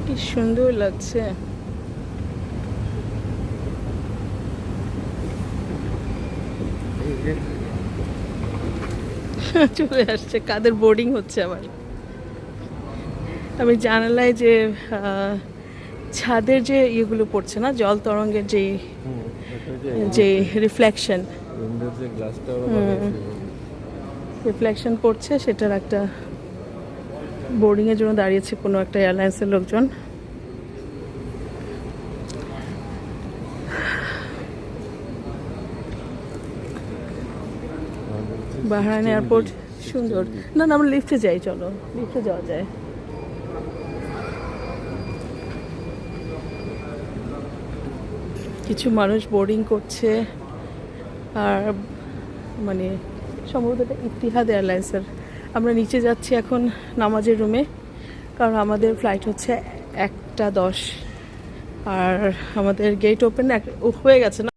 কি সুন্দর লাগছে। চলে আসছে, কাদের বোর্ডিং হচ্ছে আবার। আমি জানালায় যে ছাদের যে ইয়েগুলো পড়ছে না, জল তরঙ্গের যে রিফ্লেকশন রিফ্লেকশন পড়ছে, সেটার একটা বোর্ডিংয়ের জন্য দাঁড়িয়েছে কোনো একটা এয়ারলাইন্সের লোকজন। বাহরাইন এয়ারপোর্ট সুন্দর। না না, আমরা লিফটে যাই, চলো লিফটে যাওয়া যায়। কিছু মানুষ বোর্ডিং করছে, আর মানে সম্ভবত এটা ইতিহাদ এয়ারলাইন্সের। আমরা নিচে যাচ্ছি এখন নামাজের রুমে, কারণ আমাদের ফ্লাইট হচ্ছে 1:10, আর আমাদের গেট ওপেন হয়ে গেছে না।